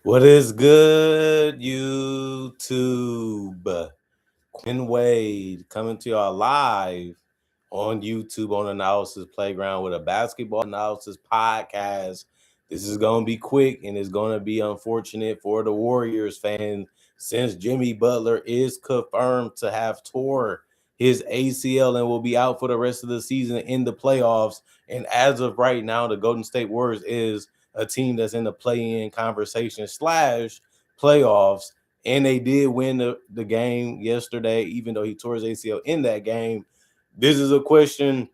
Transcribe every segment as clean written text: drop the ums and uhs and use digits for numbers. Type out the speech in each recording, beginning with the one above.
What is good, YouTube? Quinn Wade coming to y'all live on YouTube on Analysis Playground with a basketball analysis podcast. This is going to be quick and it's going to be unfortunate for the Warriors fan since Jimmy Butler is confirmed to have tore his ACL and will be out for the rest of the season in the playoffs. And as of right now, the Golden State Warriors is a team that's in the play-in conversation slash playoffs, and they did win the game yesterday, even though he tore his ACL in that game. This is a question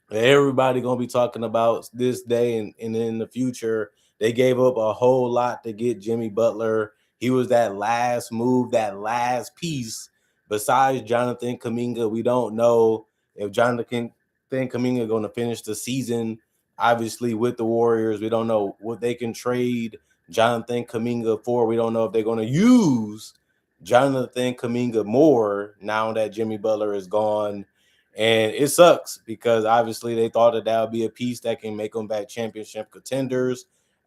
that everybody gonna be talking about this day and in the future. They gave up a whole lot to get Jimmy Butler. He was that last move, that last piece. Besides Jonathan Kuminga, we don't know if Jonathan Kuminga going to finish the season. Obviously, with the Warriors, we don't know what they can trade Jonathan Kuminga for. We don't know if they're going to use Jonathan Kuminga more now that Jimmy Butler is gone. And it sucks because obviously they thought that would be a piece that can make them back championship contenders.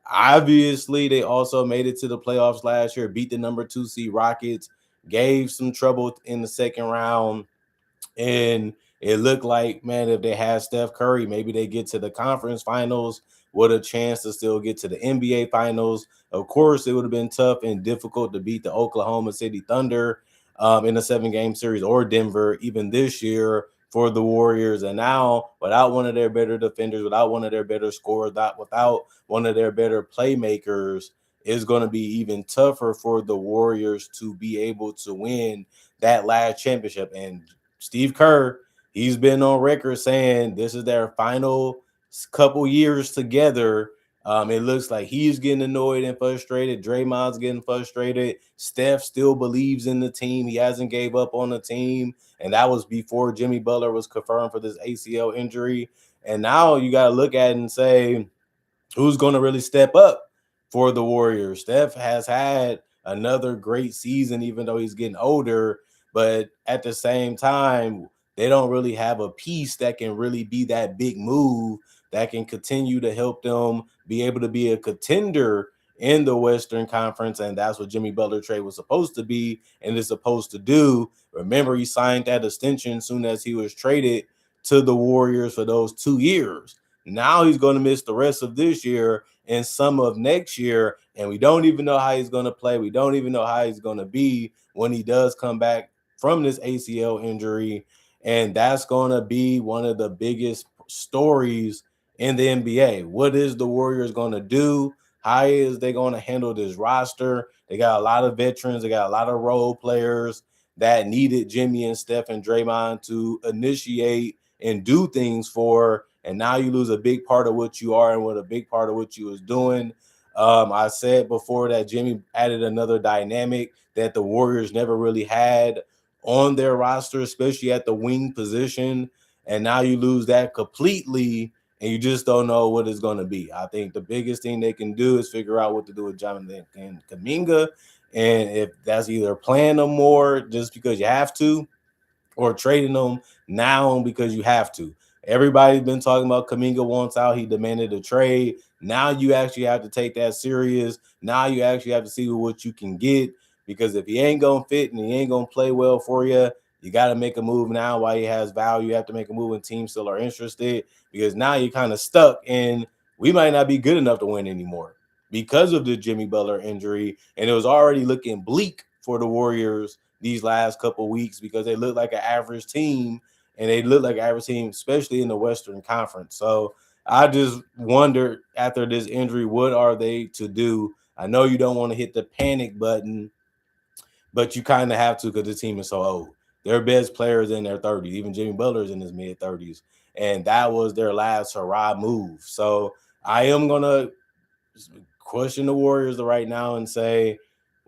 Obviously, they also made it to the playoffs last year, beat the number 2 seed Rockets, gave some trouble in the second round. And it looked like, man, if they had Steph Curry, maybe they get to the conference finals with a chance to still get to the NBA finals. Of course, it would have been tough and difficult to beat the Oklahoma City Thunder in a 7-game series or Denver even this year for the Warriors. And now, without one of their better defenders, without one of their better scorers, without one of their better playmakers, it's going to be even tougher for the Warriors to be able to win that last championship. And Steve Kerr, he's been on record saying this is their final couple years together. It looks like he's getting annoyed and frustrated. Draymond's getting frustrated. Steph still believes in the team. He hasn't gave up on the team. And that was before Jimmy Butler was confirmed for this ACL injury. And now you got to look at it and say, who's going to really step up for the Warriors? Steph has had another great season, even though he's getting older. But at the same time, they don't really have a piece that can really be that big move that can continue to help them be able to be a contender in the Western Conference. And that's what Jimmy Butler trade was supposed to be and is supposed to do. Remember, he signed that extension soon as he was traded to the Warriors for those 2 years. Now he's going to miss the rest of this year and some of next year. And we don't even know how he's going to play. We don't even know how he's going to be when he does come back from this ACL injury. And that's going to be one of the biggest stories in the NBA. What is the Warriors going to do? How is they going to handle this roster? They got a lot of veterans. They got a lot of role players that needed Jimmy and Steph and Draymond to initiate and do things for. And now you lose a big part of what you are and what a big part of what you was doing. I said before that Jimmy added another dynamic that the Warriors never really had on their roster, especially at the wing position. And now you lose that completely, and you just don't know what it's going to be. I think the biggest thing they can do is figure out what to do with Jonathan and Kuminga. And if that's either playing them more just because you have to, or trading them now because you have to. Everybody's been talking about Kuminga wants out. He demanded a trade. Now you actually have to take that serious. Now you actually have to see what you can get, because if he ain't going to fit and he ain't going to play well for you, you got to make a move now while he has value. You have to make a move when teams still are interested, because now you're kind of stuck and we might not be good enough to win anymore because of the Jimmy Butler injury. And it was already looking bleak for the Warriors these last couple of weeks because they look like an average team, and they look like an average team, especially in the Western Conference. So I just wonder, after this injury, what are they to do? I know you don't want to hit the panic button, but you kind of have to because the team is so old. Their best players in their 30s, even Jimmy Butler's in his mid 30s, and that was their last hurrah move. So I am gonna question the Warriors right now and say,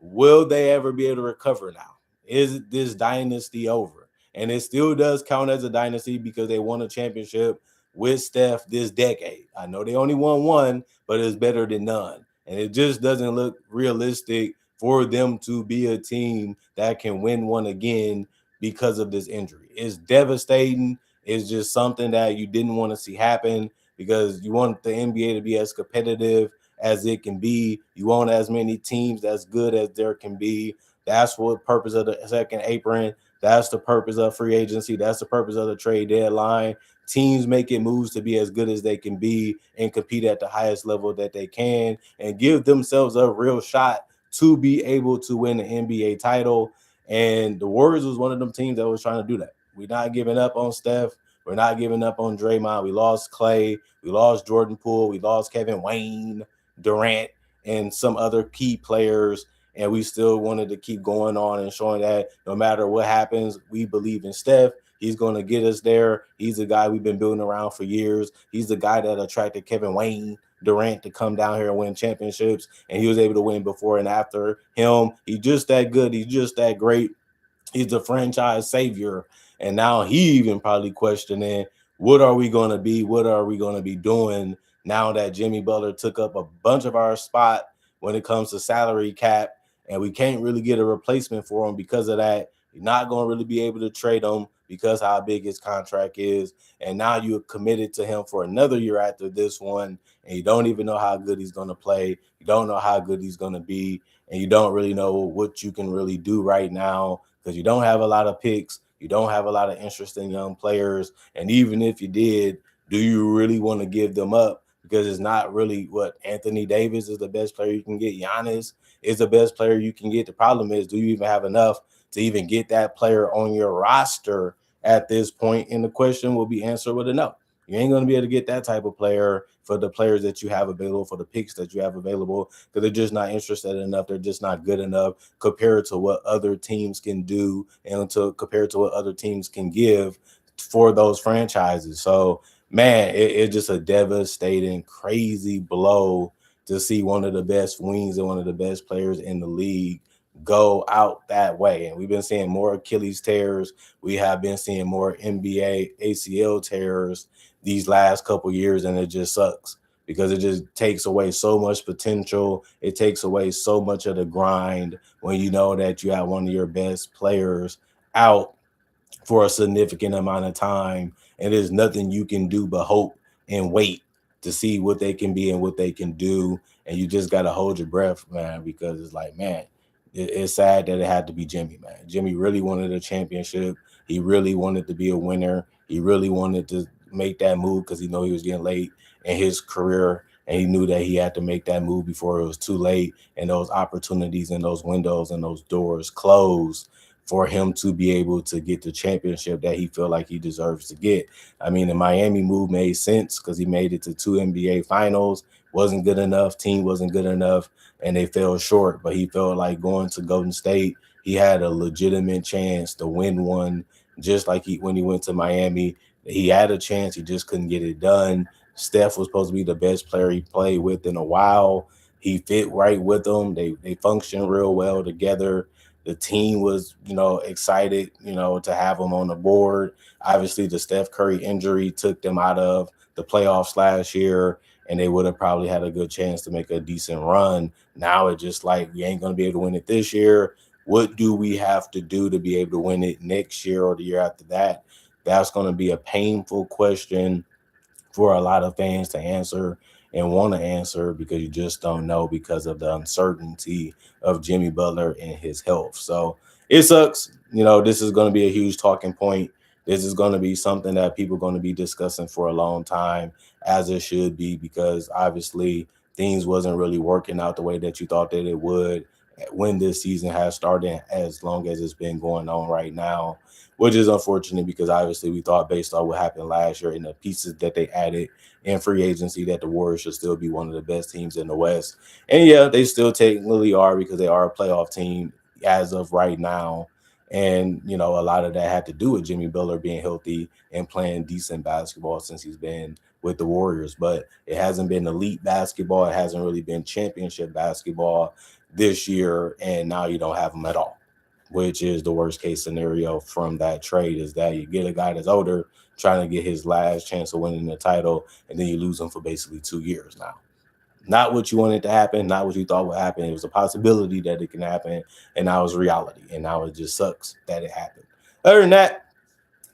will they ever be able to recover now? Is this dynasty over? And it still does count as a dynasty because they won a championship with Steph this decade. I know they only won one, but it's better than none. And it just doesn't look realistic for them to be a team that can win one again because of this injury. It's devastating. It's just something that you didn't want to see happen because you want the NBA to be as competitive as it can be. You want as many teams as good as there can be. That's what purpose of the second apron. That's the purpose of free agency. That's the purpose of the trade deadline. Teams making moves to be as good as they can be and compete at the highest level that they can and give themselves a real shot to be able to win the NBA title. And the Warriors was one of them teams that was trying to do that. We're not giving up on Steph. We're not giving up on Draymond. We lost Clay. We lost Jordan Poole. We lost Kevin Wayne, Durant, and some other key players. And we still wanted to keep going on and showing that no matter what happens, we believe in Steph. He's going to get us there. He's the guy we've been building around for years. He's the guy that attracted Kevin Wayne, Durant to come down here and win championships. And he was able to win before and after him. He's just that good. He's just that great. He's the franchise savior. And now he even probably questioning, what are we going to be? What are we going to be doing now that Jimmy Butler took up a bunch of our spot when it comes to salary cap, and we can't really get a replacement for him because of that. You're not going to really be able to trade him because how big his contract is. And now you're committed to him for another year after this one, and you don't even know how good he's going to play. You don't know how good he's going to be, and you don't really know what you can really do right now because you don't have a lot of picks. You don't have a lot of interesting young players. And even if you did, do you really want to give them up? Because it's not really what Anthony Davis is the best player you can get. Giannis is the best player you can get. The problem is, do you even have enough to even get that player on your roster at this point? And the question will be answered with a no. You ain't going to be able to get that type of player for the players that you have available, for the picks that you have available, because they're just not interested enough. They're just not good enough compared to what other teams can do and compared to what other teams can give for those franchises. So, man, it's just a devastating, crazy blow to see one of the best wings and one of the best players in the league go out that way. And we've been seeing more Achilles tears. We have been seeing more NBA ACL tears these last couple years, and it just sucks because it just takes away so much potential. It takes away so much of the grind when you know that you have one of your best players out for a significant amount of time, and there's nothing you can do but hope and wait to see what they can be and what they can do. And you just got to hold your breath, man, because it's like, man, it's sad that it had to be Jimmy, man. Jimmy really wanted a championship. He really wanted to be a winner. He really wanted to make that move because he knew he was getting late in his career, and he knew that he had to make that move before it was too late and those opportunities and those windows and those doors closed for him to be able to get the championship that he felt like he deserves to get. I mean, the Miami move made sense because he made it to 2 NBA finals, wasn't good enough, team wasn't good enough, and they fell short. But he felt like going to Golden State, he had a legitimate chance to win one, just like when he went to Miami. He had a chance, he just couldn't get it done. Steph was supposed to be the best player he played with in a while. He fit right with them. They functioned real well together. The team was, excited, to have him on the board. Obviously, the Steph Curry injury took them out of the playoffs last year, and they would have probably had a good chance to make a decent run. Now it's just like, we ain't going to be able to win it this year. What do we have to do to be able to win it next year or the year after that? That's going to be a painful question for a lot of fans to answer and want to answer, because you just don't know because of the uncertainty of Jimmy Butler and his health. So it sucks. This is going to be a huge talking point. This is going to be something that people are going to be discussing for a long time, as it should be, because obviously things wasn't really working out the way that you thought that it would when this season has started, as long as it's been going on right now, which is unfortunate because obviously we thought, based on what happened last year and the pieces that they added in free agency, that the Warriors should still be one of the best teams in the West. And yeah, they still technically are, because they are a playoff team as of right now. And, a lot of that had to do with Jimmy Butler being healthy and playing decent basketball since he's been with the Warriors. But it hasn't been elite basketball. It hasn't really been championship basketball this year. And now you don't have him at all, which is the worst case scenario from that trade, is that you get a guy that's older trying to get his last chance of winning the title, and then you lose him for basically 2 years now. Not what you wanted to happen, not what you thought would happen. It was a possibility that it can happen, and now it's reality, and now it just sucks that it happened. Other than that,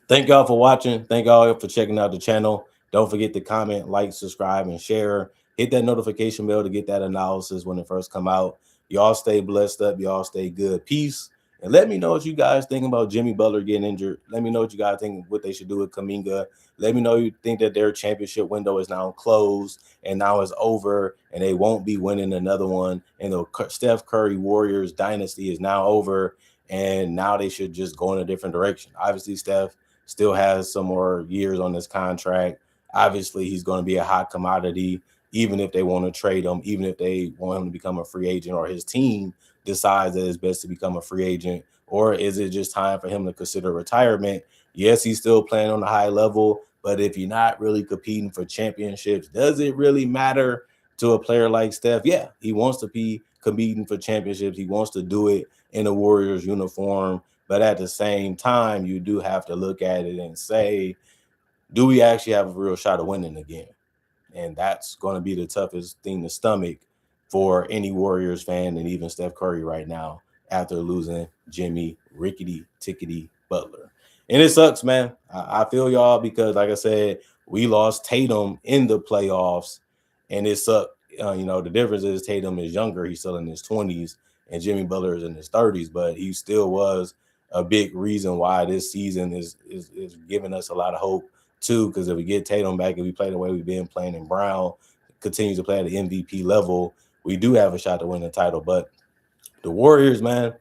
thank y'all for watching. Thank y'all for checking out the channel. Don't forget to comment, like, subscribe, and share. hit that notification bell to get that analysis when it first come out. Y'all stay blessed up. Y'all stay good. Peace. And let me know what you guys think about Jimmy Butler getting injured. Let me know what you guys think what they should do with Kuminga. Let me know you think that their championship window is now closed and now it's over and they won't be winning another one. And the Steph Curry Warriors dynasty is now over and now they should just go in a different direction. Obviously, Steph still has some more years on this contract. Obviously, he's going to be a hot commodity, even if they want to trade him, even if they want him to become a free agent or his team decides that it's best to become a free agent, or is it just time for him to consider retirement? Yes, he's still playing on a high level, but if you're not really competing for championships, does it really matter to a player like Steph? Yeah, he wants to be competing for championships. He wants to do it in a Warriors uniform, but at the same time, you do have to look at it and say, do we actually have a real shot of winning again? And that's going to be the toughest thing to stomach for any Warriors fan and even Steph Curry right now after losing Jimmy Rickety Tickety Butler. And it sucks, man. I feel y'all because, like I said, we lost Tatum in the playoffs, and it sucked. The difference is Tatum is younger. He's still in his 20s, and Jimmy Butler is in his 30s, but he still was a big reason why this season is giving us a lot of hope too, because if we get Tatum back, if we play the way we've been playing, and Brown continues to play at the MVP level, we do have a shot to win the title. But the Warriors, man,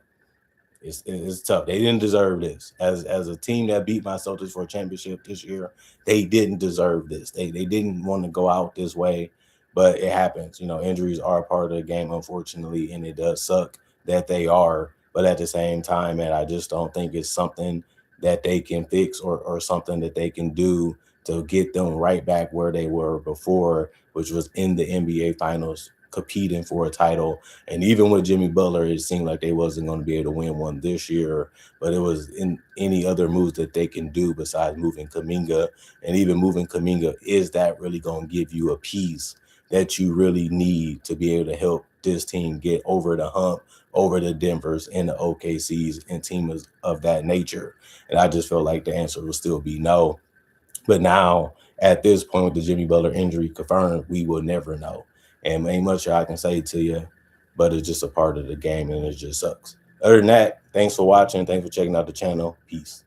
it's tough. They didn't deserve this. As a team that beat my Celtics for a championship this year, they didn't deserve this. They didn't want to go out this way, but it happens. Injuries are a part of the game, unfortunately, and it does suck that they are. But at the same time, man, I just don't think it's something that they can fix or something that they can do to get them right back where they were before, which was in the NBA Finals, competing for a title. And even with Jimmy Butler, it seemed like they wasn't going to be able to win one this year, but it was in any other moves that they can do besides moving Kuminga. And even moving Kuminga, is that really going to give you a piece that you really need to be able to help this team get over the hump, over the Denvers and the OKCs and teams of that nature? And I just feel like the answer will still be no. But now, at this point, with the Jimmy Butler injury confirmed, we will never know. And ain't much I can say to you, but it's just a part of the game and it just sucks. Other than that, thanks for watching. Thanks for checking out the channel. Peace.